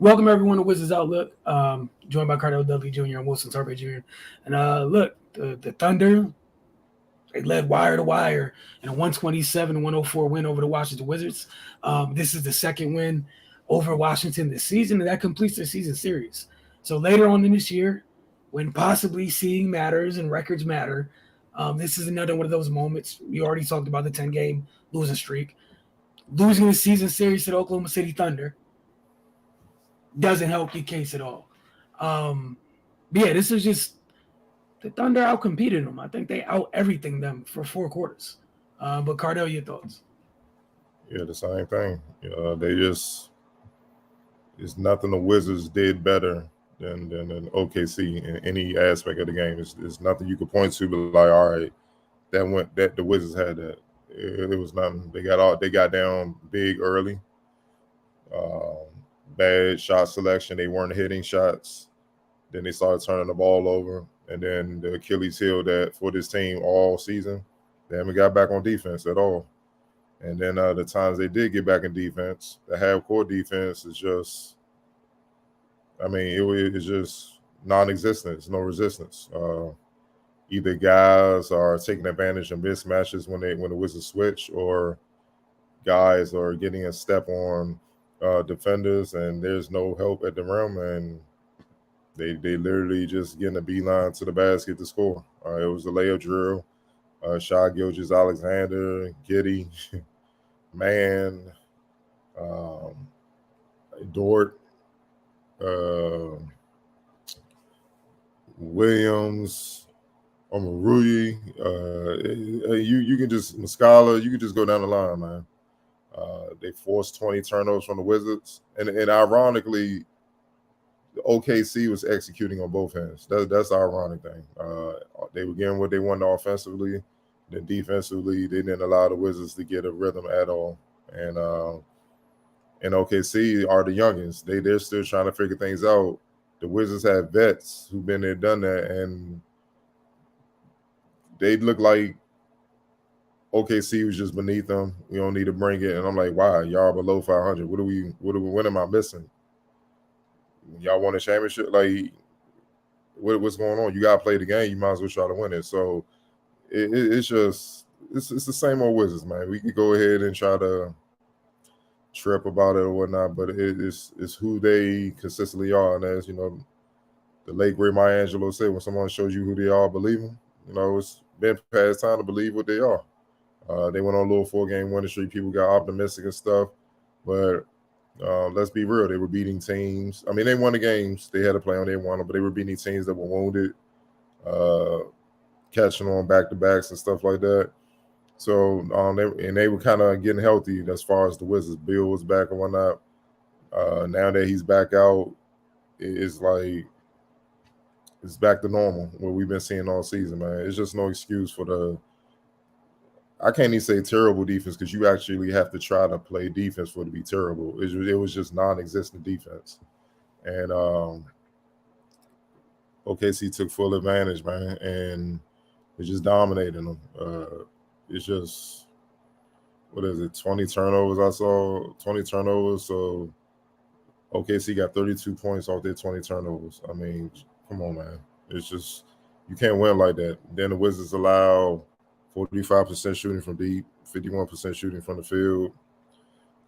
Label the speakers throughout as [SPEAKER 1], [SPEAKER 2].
[SPEAKER 1] Welcome everyone to Wizards Outlook. Joined by Cardell Dudley Jr. and Wilson Tarpe Jr. And look, the Thunder, they led wire to wire in a 127-104 win over the Washington Wizards. This is the second win over Washington this season, and that completes their season series. So later on in this year, when possibly seeing matters and records matter, this is another one of those moments. We already talked about the 10-game losing streak. Losing the season series to the Oklahoma City Thunder doesn't help your case at all. But yeah, this is just the Thunder outcompeted them. I think they out everything them for 4 quarters. But Cardell, your thoughts?
[SPEAKER 2] Yeah, the same thing. They just it's nothing the Wizards did better than OKC in any aspect of the game. It's nothing you could point to, but like, all right, that the Wizards had that. It was nothing. They got down big early. Bad shot selection. They weren't hitting shots. Then they started turning the ball over. And then the Achilles heel that for this team all season, they haven't got back on defense at all. And then the times they did get back in defense, the half-court defense is just, it's just non-existent. It's no resistance. Either guys are taking advantage of mismatches when the Wizards switch, or guys are getting a step on defenders, and there's no help at the rim, and they literally just getting a beeline to the basket to score. It was a layup drill. Shai Gilgeous-Alexander, Giddey, Mann, Dort, Williams, Omoruyi. You can just Muscala. You can just go down the line, man. They forced 20 turnovers from the Wizards, and ironically, OKC was executing on both ends. That's the ironic thing. They were getting what they wanted offensively. Then defensively, they didn't allow the Wizards to get a rhythm at all. And OKC are the youngins. They're still trying to figure things out. The Wizards have vets who've been there, done that, and they look like OKC was just beneath them. We don't need to bring it. And I'm like, why? Y'all below 500. What am I missing? Y'all won a championship? Like, what's going on? You got to play the game. You might as well try to win it. So it's the same old Wizards, man. We could go ahead and try to trip about it or whatnot, but it's who they consistently are. And as you know, the late great Maya Angelou said, when someone shows you who they are, believe them. It's been past time to believe what they are. They went on a little 4-game winning streak. People got optimistic and stuff, but let's be real. They were beating teams. They won the games. They had to play on. They won them, but they were beating teams that were wounded, catching on back-to-backs and stuff like that. So they were kind of getting healthy as far as the Wizards. Bill was back and whatnot. Now that he's back out, it's like it's back to normal, what we've been seeing all season, man. It's just no excuse for I can't even say terrible defense, because you actually have to try to play defense for it to be terrible. It was just non-existent defense. And OKC took full advantage, man, and it just dominated them. It's just, 20 turnovers I saw, 20 turnovers. So OKC got 32 points off their 20 turnovers. Come on, man. It's just, you can't win like that. Then the Wizards allow 45% shooting from deep, 51% shooting from the field.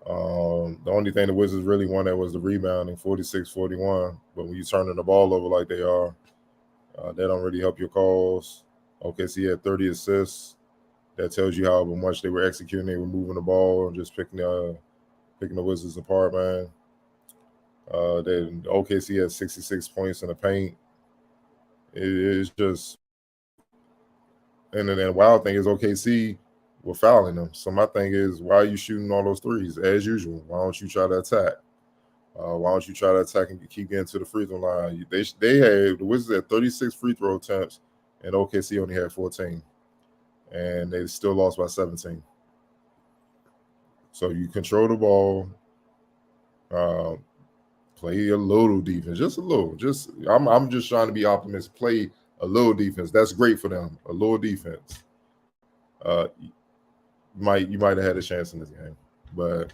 [SPEAKER 2] The only thing the Wizards really won that was the rebounding, 46-41. But when you're turning the ball over like they are, that don't really help your cause. OKC had 30 assists. That tells you how much they were executing. They were moving the ball and just picking the Wizards apart, man. Then OKC had 66 points in the paint. It's just, and then the wild thing is OKC were fouling them. So my thing is, why are you shooting all those threes as usual? Why don't you try to attack? Why don't you try to attack and keep getting to the free throw line? The Wizards had 36 free throw attempts, and OKC only had 14, and they still lost by 17. So you control the ball, play a little defense, just a little. I'm just trying to be optimistic. Play a little defense. That's great for them. A little defense. You might have had a chance in this game, but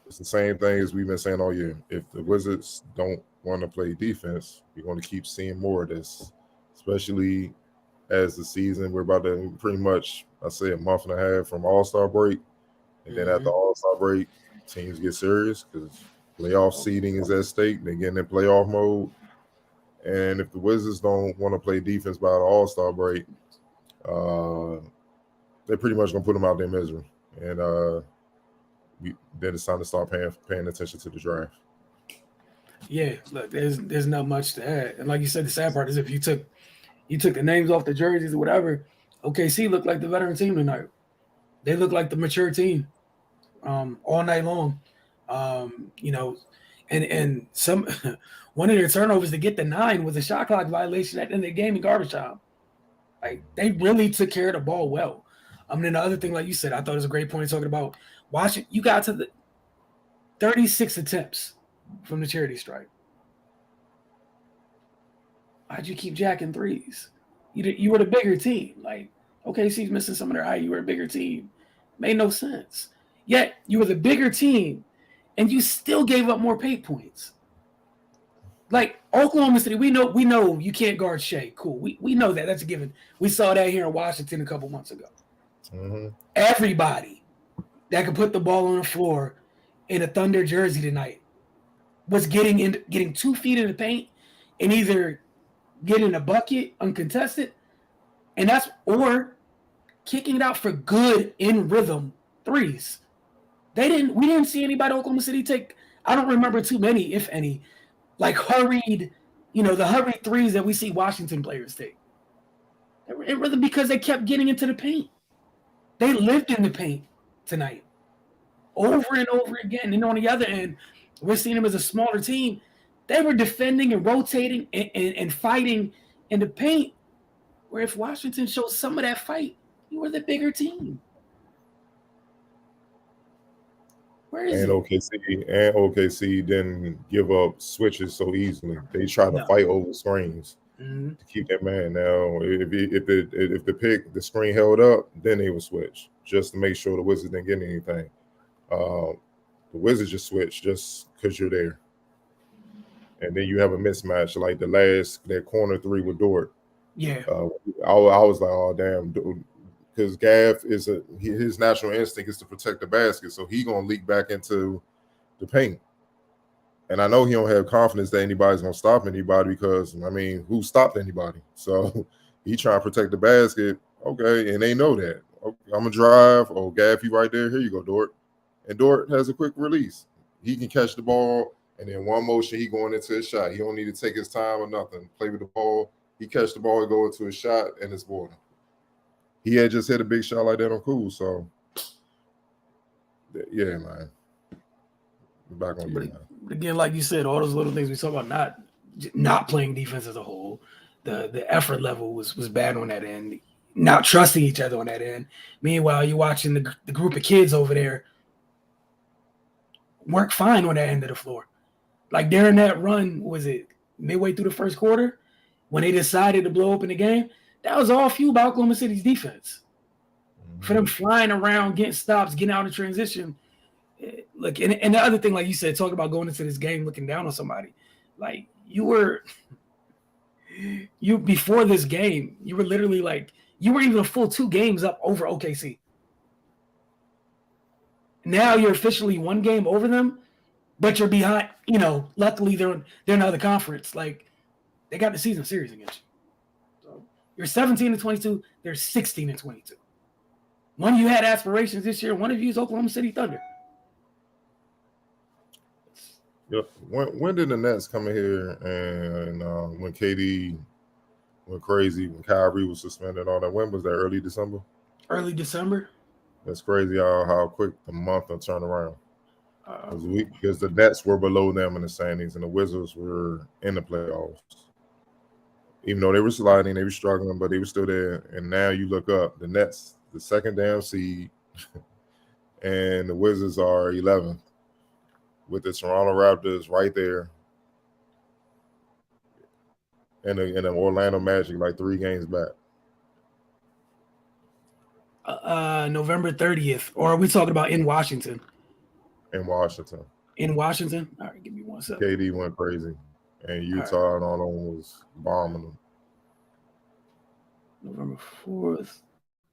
[SPEAKER 2] It's the same thing as we've been saying all year. If the Wizards don't want to play defense, we're going to keep seeing more of this, especially as the season we're about to pretty much, I say, a month and a half from All-Star break, and then after All-Star break, teams get serious because playoff seeding is at stake. They get in playoff mode, and if the Wizards don't want to play defense by the All-Star break, they're pretty much gonna put them out their misery, and then it's time to start paying attention to the draft.
[SPEAKER 1] Yeah, look, there's not much to add, and like you said, the sad part is if you took the names off the jerseys or whatever, OKC looked like the veteran team tonight. They look like the mature team all night long. And some one of their turnovers to get the 9 was a shot clock violation at the end of the game in garbage time. Like they really took care of the ball well. And the other thing, like you said, I thought it was a great point talking about Washington. You got to the 36 attempts from the charity stripe. Why'd you keep jacking threes? You were the bigger team. Like, OKC's missing some of their height. You were a bigger team. Made no sense. Yet, you were the bigger team, and you still gave up more paint points. Like, Oklahoma City, we know you can't guard Shea. Cool. We know that. That's a given. We saw that here in Washington a couple months ago.
[SPEAKER 2] Mm-hmm.
[SPEAKER 1] Everybody that could put the ball on the floor in a Thunder jersey tonight was getting 2 feet in the paint and either getting a bucket uncontested, and or kicking it out for good in rhythm threes. We didn't see anybody in Oklahoma City take. I don't remember too many, if any, like hurried, the hurried threes that we see Washington players take. They were in rhythm because they kept getting into the paint. They lived in the paint tonight, over and over again. And on the other end, we're seeing them as a smaller team. They were defending and rotating and fighting in the paint, where if Washington showed some of that fight, you were the bigger team. Where is it?
[SPEAKER 2] OKC didn't give up switches so easily. They tried to fight over screens to keep that man. Now, if the screen held up, then they would switch just to make sure the Wizards didn't get anything. The Wizards just switch just because you're there. And then you have a mismatch like that corner 3 with Dort.
[SPEAKER 1] Yeah.
[SPEAKER 2] I was like, oh, damn. Because Gav his natural instinct is to protect the basket. So he going to leak back into the paint. And I know he don't have confidence that anybody's going to stop anybody because, who stopped anybody? So he trying to protect the basket. Okay. And they know that. Okay, I'm going to drive. Oh, Gav, you right there. Here you go, Dort. And Dort has a quick release. He can catch the ball. And then one motion, he going into his shot. He don't need to take his time or nothing. Play with the ball. He catch the ball and go into his shot, and it's water. He had just hit a big shot like that on Cool. So, yeah, man. We're back on you, man.
[SPEAKER 1] Again, like you said, all those little things we talk about not playing defense as a whole. The effort level was bad on that end. Not trusting each other on that end. Meanwhile, you're watching the group of kids over there work fine on that end of the floor. Like during that run, was it midway through the first quarter when they decided to blow open the game? That was all fueled by Oklahoma City's defense. For them flying around, getting stops, getting out of transition. Look, and the other thing, like you said, talking about going into this game looking down on somebody. Like you before this game, you were literally like, you were even a full 2 games up over OKC. Now you're officially 1 game over them. But you're behind, luckily they're in another conference. Like, they got the season series against you. So you're 17-22, they're 16-22. One of you had aspirations this year, one of you is Oklahoma City Thunder.
[SPEAKER 2] Yep. When did the Nets come in here and when KD went crazy, when Kyrie was suspended and all that? When was that? Early December?
[SPEAKER 1] Early December.
[SPEAKER 2] That's crazy how quick the month will turn around. Because the Nets were below them in the standings and the Wizards were in the playoffs. Even though they were sliding, they were struggling, but they were still there. And now you look up, the Nets, the second damn seed, and the Wizards are 11th with the Toronto Raptors right there. And the Orlando Magic like 3 games back.
[SPEAKER 1] November 30th. Or are we talking about in Washington?
[SPEAKER 2] in Washington.
[SPEAKER 1] In Washington? All right, give me 1 second.
[SPEAKER 2] KD went crazy, and Utah and all of them was bombing them.
[SPEAKER 1] November 4th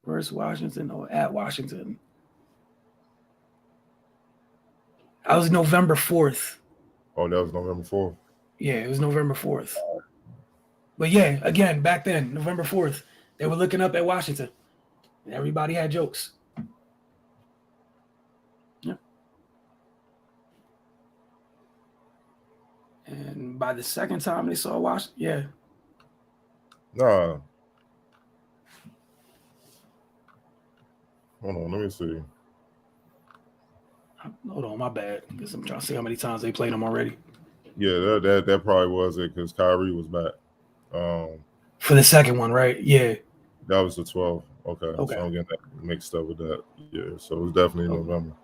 [SPEAKER 1] versus Washington or at Washington? I was November 4th.
[SPEAKER 2] Oh, that was November 4th?
[SPEAKER 1] Yeah, it was November 4th. But yeah, again, back then, November 4th, they were looking up at Washington. And everybody had jokes. Yeah. And by the second time they saw Washington, yeah.
[SPEAKER 2] Nah. Hold on, let me see.
[SPEAKER 1] Hold on, my bad. Because I'm trying to see how many times they played them already.
[SPEAKER 2] Yeah, that probably was it because Kyrie was back.
[SPEAKER 1] For the second one, right? Yeah.
[SPEAKER 2] That was the 12th. Okay.
[SPEAKER 1] Okay.
[SPEAKER 2] So I'm getting that mixed up with that. Yeah, so it was definitely November.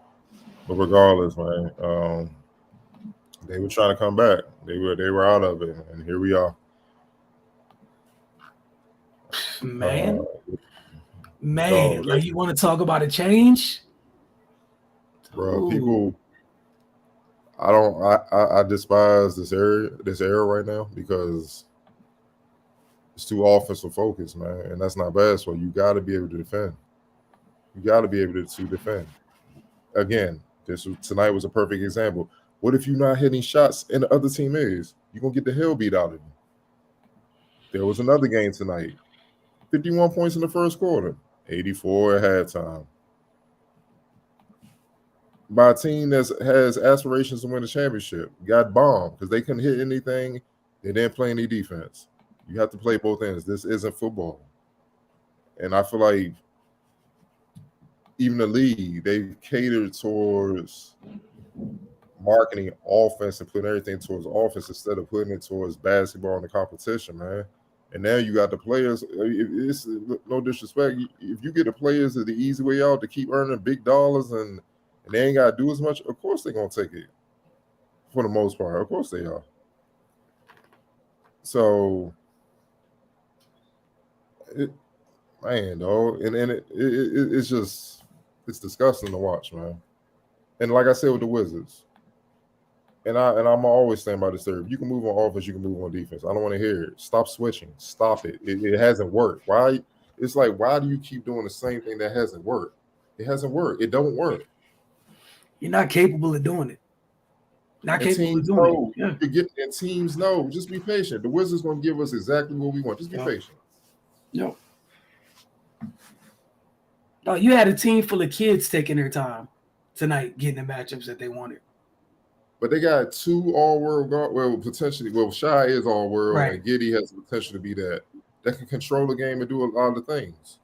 [SPEAKER 2] But regardless, man, they were trying to come back. They were out of it, and here we are.
[SPEAKER 1] Man, like you want to talk about a change,
[SPEAKER 2] bro? Ooh. People, I despise this era right now because it's too offensive focused, man, and that's not bad. So you got to be able to defend. You got to be able to defend. Again, tonight was a perfect example. What if you're not hitting shots and the other team is? You're going to get the hell beat out of you. There was another game tonight. 51 points in the first quarter, 84 at halftime. By a team that has aspirations to win a championship, got bombed because they couldn't hit anything. They didn't play any defense. You have to play both ends. This isn't football. And I feel like even the league, they've catered towards marketing offense and putting everything towards offense instead of putting it towards basketball and the competition, man. And now you got the players. It's no disrespect. If you get the players the easy way out to keep earning big dollars and they ain't got to do as much, of course they're going to take it for the most part. Of course they are. So, it's just, it's disgusting to watch, man. And like I said with the Wizards, and I'm always saying about this theory, if you can move on offense, you can move on defense. I don't want to hear it. Stop switching. Stop it. It hasn't worked. Why? It's like, why do you keep doing the same thing that hasn't worked? It hasn't worked. It don't work.
[SPEAKER 1] You're not capable of doing it. Not capable of doing it. Yeah.
[SPEAKER 2] And teams know. Just be patient. The Wizards going to give us exactly what we want. Just be patient.
[SPEAKER 1] No. No, you had a team full of kids taking their time tonight getting the matchups that they wanted.
[SPEAKER 2] But they got two all-world guard. Well, potentially. Well, Shai is all-world, right. And Giddey has the potential to be that can control the game and do a lot of things.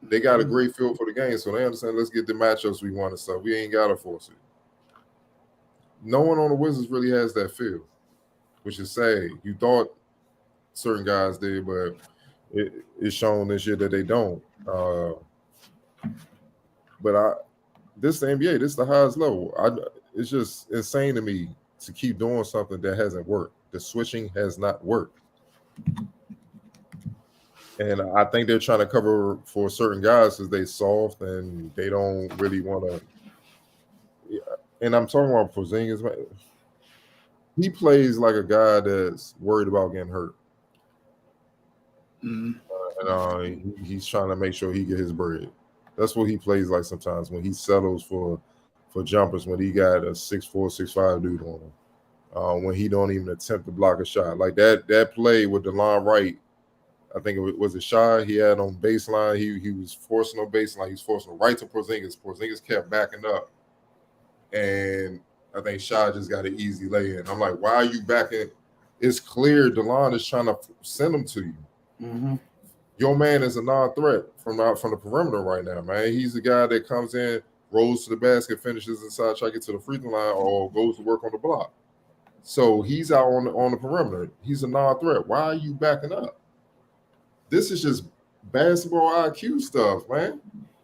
[SPEAKER 2] They got a great feel for the game, so they understand. Let's get the matchups we want and stuff. We ain't gotta force it. No one on the Wizards really has that feel, which is sad. You thought certain guys did, but it's shown this year that they don't. But this is the NBA. This is the highest level. It's just insane to me to keep doing something that hasn't worked. The switching has not worked. And I think they're trying to cover for certain guys because they're soft and they don't really want to. And I'm talking about Porzingis. He plays like a guy that's worried about getting hurt. And he's trying to make sure he get his bread. That's what he plays like sometimes when he settles for jumpers, when he got a 6'4", 6'5" dude on him. When he don't even attempt to block a shot. Like that play with DeLon Wright, I think it was a shot he had on baseline. He was forcing on baseline. He was forcing right to Porzingis. Porzingis kept backing up. And I think Shai just got an easy lay-in. I'm like, why are you backing? It's clear DeLon is trying to send him to you.
[SPEAKER 1] Mm-hmm.
[SPEAKER 2] Your man is a non-threat from the perimeter right now, man. He's the guy that comes in, rolls to the basket, finishes inside, try to get to the free throw line, or goes to work on the block. So he's out on the perimeter. He's a non-threat. Why are you backing up? This is just basketball IQ stuff, man.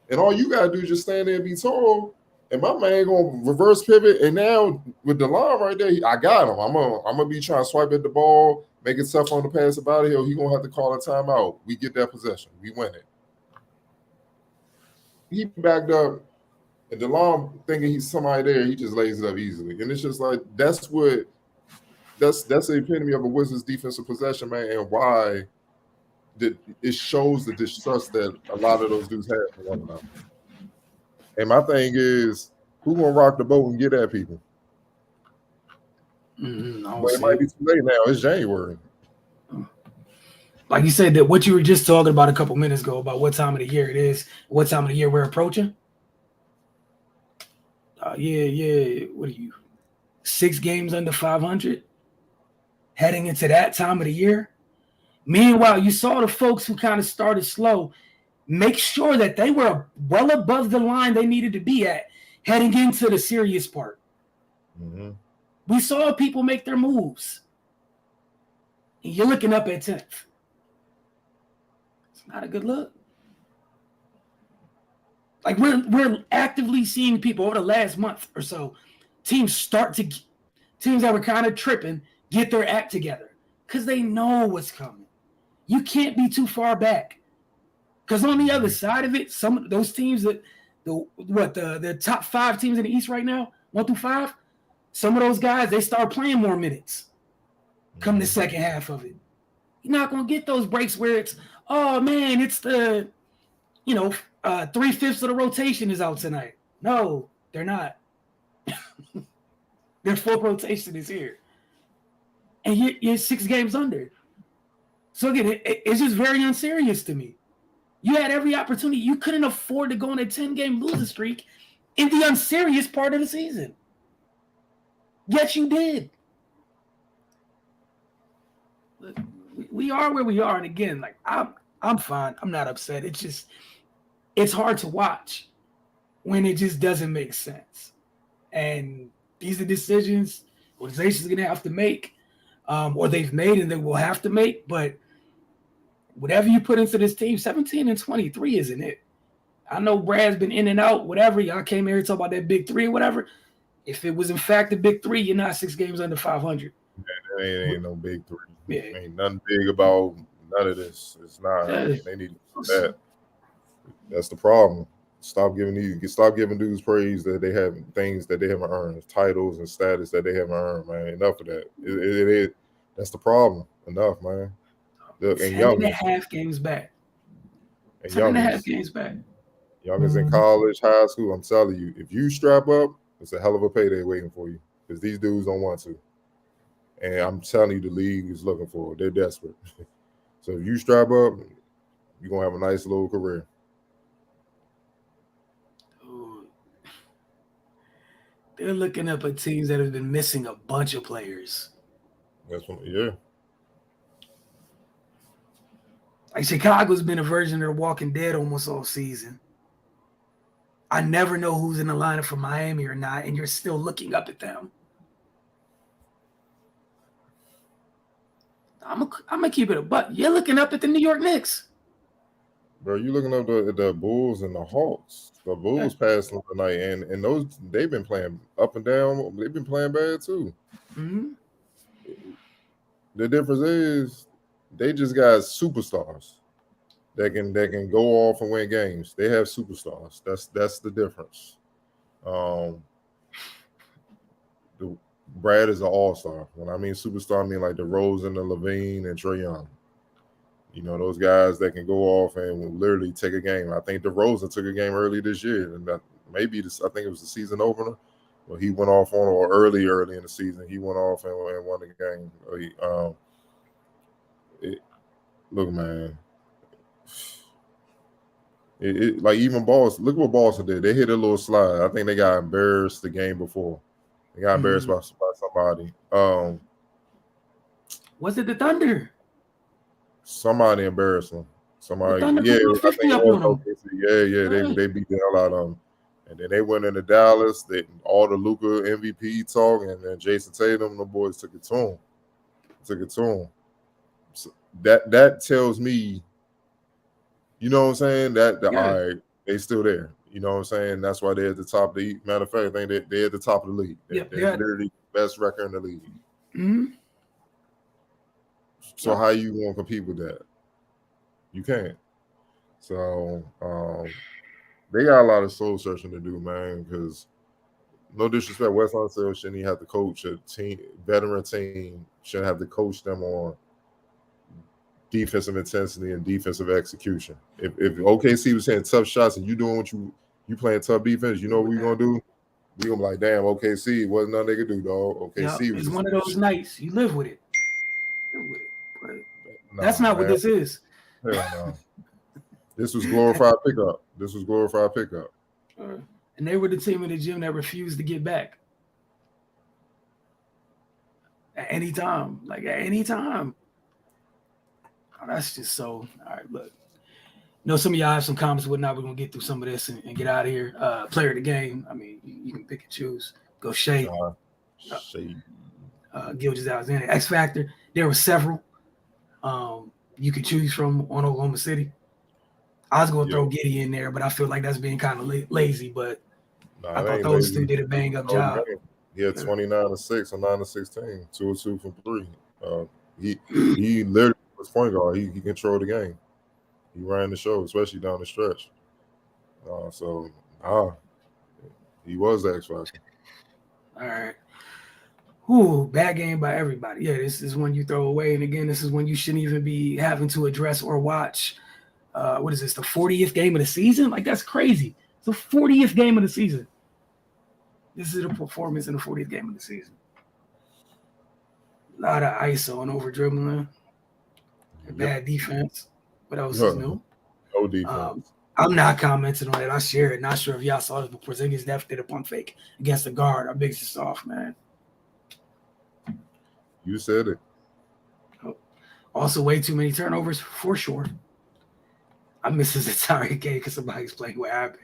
[SPEAKER 2] And all you gotta do is just stand there and be tall. And my man gonna reverse pivot. And now with DeLon right there, I got him. I'm gonna be trying to swipe at the ball, make it tough on the pass about it. He gonna have to call a timeout. We get that possession. We win it. He backed up And DeLon thinking he's somebody there, he just lays it up easily. And it's just like that's the epitome of a Wizards defensive possession, man, and why it shows the distrust that a lot of those dudes have for one another. And my thing is, who gonna rock the boat and get at people? But it might be too late now. It's January.
[SPEAKER 1] Like you said, that what you were just talking about a couple minutes ago about what time of the year it is, what time of the year we're approaching. Yeah. What are you? 6 games under 500, heading into that time of the year. Meanwhile, you saw the folks who kind of started slow make sure that they were well above the line they needed to be at heading into the serious part.
[SPEAKER 2] Mm-hmm.
[SPEAKER 1] We saw people make their moves. And you're looking up at 10th. It's not a good look. Like we're actively seeing people over the last month or so, teams that were kind of tripping get their act together because they know what's coming. You can't be too far back. Because on the other side of it, some of those teams the top 5 teams in the East right now, 1 through 5, some of those guys, they start playing more minutes come the second half of it. You're not going to get those breaks where it's, oh, man, it's the, 3/5 of the rotation is out tonight. No, they're not. Their full rotation is here. And you're 6 games under. So, again, it's just very unserious to me. You had every opportunity. You couldn't afford to go on a 10-game losing streak in the unserious part of the season. Yes, you did. Look, we are where we are. And, again, like I'm fine. I'm not upset. It's hard to watch when it just doesn't make sense. And these are decisions organizations are going to have to make, or they've made and they will have to make. But whatever you put into this team, 17 and 23 isn't it? I know Brad's been in and out, whatever. Y'all came here to talk about that big 3 or whatever. If it was in fact a big 3, you're not 6 games under 500.
[SPEAKER 2] Man, it ain't no big 3.
[SPEAKER 1] Yeah.
[SPEAKER 2] Ain't nothing big about none of this. It's not. Yeah. They need to do that. That's the problem. Stop giving dudes praise that they have, things that they haven't earned, titles and status that they haven't earned, man. Enough of that. That's the problem. Enough, man. Look,
[SPEAKER 1] 10.5 games back. 10.5 games back.
[SPEAKER 2] Youngest in college, high school. I'm telling you, if you strap up, it's a hell of a payday waiting for you because these dudes don't want to. And I'm telling you, the league is looking for it. They're desperate. So if you strap up, you're going to have a nice little career.
[SPEAKER 1] They're looking up at teams that have been missing a bunch of players.
[SPEAKER 2] That's what, yeah.
[SPEAKER 1] Like Chicago's been a version of The Walking Dead almost all season. I never know who's in the lineup for Miami or not, and you're still looking up at them. I'm gonna keep it a buck. You're looking up at the New York Knicks.
[SPEAKER 2] Bro, you looking up the Bulls and the Hawks. The Bulls passed them tonight, and those they've been playing up and down. They've been playing bad too.
[SPEAKER 1] Mm-hmm.
[SPEAKER 2] The difference is they just got superstars that can go off and win games. They have superstars. That's the difference. Brad is an all-star. When I mean superstar, I mean like DeRozan, the Levine, and Trae Young. Those guys that can go off and will literally take a game. I think DeRozan took a game early this year, and I think it was the season opener. Well, he went off on, or early in the season, he went off and won the game. Look, man. Like even Boston, look what Boston did. They hit a little slide. I think they got embarrassed the game before. They got embarrassed by somebody.
[SPEAKER 1] Was it the Thunder?
[SPEAKER 2] Somebody embarrassed them. Somebody,
[SPEAKER 1] the Thunder
[SPEAKER 2] yeah,
[SPEAKER 1] I think it was
[SPEAKER 2] OKC. Yeah. They beat the hell out of them. And then they went into Dallas. All the Luka MVP talk, and then Jason Tatum, the boys took it to him. So that tells me, you know what I'm saying? All right, they still there. You know what I'm saying? That's why they're at the top of the league. Matter of fact, I think they're at the top of the league. They're literally the best record in the league.
[SPEAKER 1] Mm-hmm.
[SPEAKER 2] So how you want to compete with that? You can't. So they got a lot of soul searching to do, man. Because no disrespect, West Lansdale shouldn't even have to coach a team, veteran team. Shouldn't have to coach them on defensive intensity and defensive execution. If OKC was hitting tough shots and you doing what you playing tough defense, you know what we gonna do? We gonna be like, damn, OKC wasn't nothing they could do, dog. OKC was
[SPEAKER 1] it's one of those nights. You live with it. But that's not what this is.
[SPEAKER 2] Hell no. This was glorified pickup.
[SPEAKER 1] And they were the team in the gym that refused to get back. At any time. Like, at any time. Oh, that's just so. All right, look. Some of y'all have some comments. Whatnot. We're going to get through some of this and get out of here. Player of the game. I mean, you can pick and choose. Go Shea. Gilgeous Alexander. X Factor. There were several you could choose from on Oklahoma City. I was going to throw Giddey in there, but I feel like that's being kind of lazy. But I thought those two did a bang-up job.
[SPEAKER 2] He had 29-6 on 9-16, 2 of 2 from 3. He literally was point guard. He controlled the game. He ran the show, especially down the stretch. He was the X Factor.
[SPEAKER 1] All right. Ooh, bad game by everybody. Yeah, this is one you throw away. And again, this is one you shouldn't even be having to address or watch. What is this, the 40th game of the season? Like, that's crazy. It's the 40th game of the season. This is a performance in the 40th game of the season. A lot of ISO and over-dribbling. Bad defense. What else is new?
[SPEAKER 2] No defense.
[SPEAKER 1] I'm not commenting on it. I share it. Not sure if y'all saw this, but Porzingis definitely did a pump fake against the guard. Our biggest is off, man.
[SPEAKER 2] You said it.
[SPEAKER 1] Also, way too many turnovers, for sure. I missed his entire game because somebody explained what happened.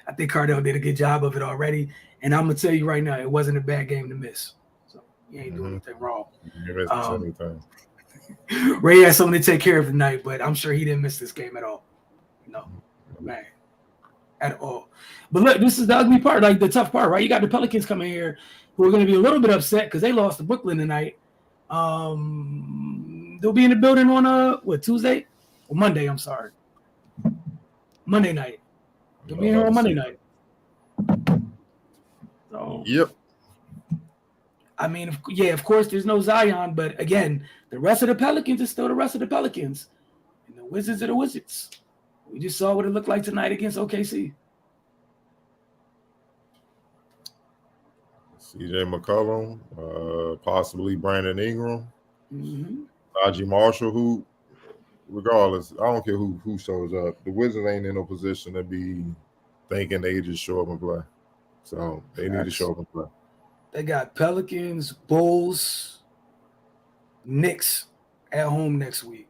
[SPEAKER 1] I think Cardell did a good job of it already. And I'm going to tell you right now, it wasn't a bad game to miss. So you ain't doing anything wrong.
[SPEAKER 2] You missed anything.
[SPEAKER 1] Ray had something to take care of tonight, but I'm sure he didn't miss this game at all. No, man, at all. But look, this is the ugly part, like the tough part, right? You got the Pelicans coming here who are going to be a little bit upset because they lost to Brooklyn tonight. They'll be in the building on Tuesday or Monday. I'm sorry, Monday night. They'll be here on Monday night. So,
[SPEAKER 2] yep.
[SPEAKER 1] I mean, of course, there's no Zion, but again, the rest of the Pelicans is still the rest of the Pelicans, and the Wizards are the Wizards. We just saw what it looked like tonight against OKC.
[SPEAKER 2] CJ McCollum, possibly Brandon Ingram,
[SPEAKER 1] Mm-hmm.
[SPEAKER 2] Najee Marshall, who, regardless, I don't care who shows up. The Wizards ain't in no position to be thinking they just show up and play. So they need to show up and play.
[SPEAKER 1] They got Pelicans, Bulls, Knicks at home next week.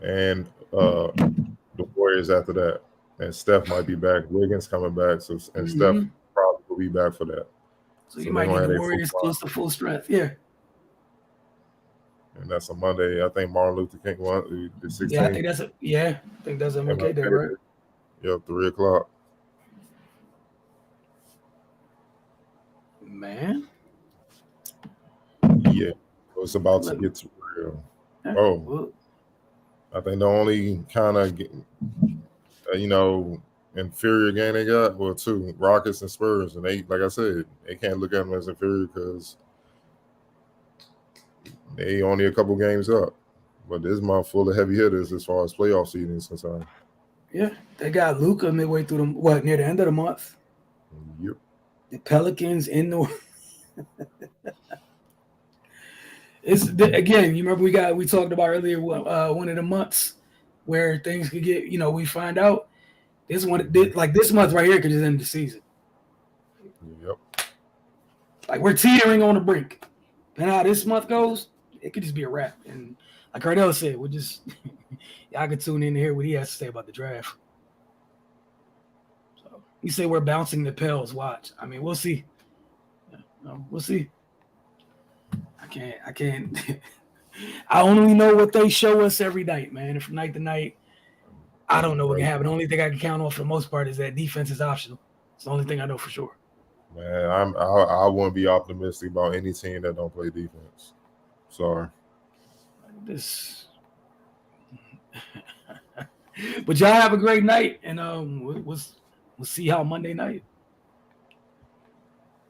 [SPEAKER 2] And the Warriors after that. And Steph might be back. Wiggins coming back. So and Steph probably will be back for that.
[SPEAKER 1] So you might need the Warriors close to full strength. Yeah.
[SPEAKER 2] And that's a Monday. I think Martin Luther King won the 16th.
[SPEAKER 1] Yeah, I think that's MLK Day, right?
[SPEAKER 2] Yep, 3 o'clock.
[SPEAKER 1] Man.
[SPEAKER 2] Yeah. It's about to get too real. I think the only kind of inferior game they got were 2 Rockets and Spurs, and they, like I said, they can't look at them as inferior because they only a couple games up. But this month full of heavy hitters as far as playoff seeding is concerned.
[SPEAKER 1] Yeah, they got Luka midway through near the end of the month.
[SPEAKER 2] Yep.
[SPEAKER 1] The Pelicans in the. Again, you remember we talked about earlier one of the months where things could get, we find out this month right here could just end the season.
[SPEAKER 2] Yep.
[SPEAKER 1] Like we're teetering on the brink. And how this month goes, it could just be a wrap. And like Cardell said, we'll just y'all can tune in to hear what he has to say about the draft. So you say we're bouncing the Pels. Watch. I mean, we'll see. We'll see. I can't. I only know what they show us every night, man. And from night to night, I don't know what can happen. The only thing I can count on for the most part is that defense is optional. It's the only thing I know for sure.
[SPEAKER 2] Man, I wouldn't be optimistic about any team that don't play defense. Sorry.
[SPEAKER 1] But y'all have a great night, and we'll see y'all Monday night.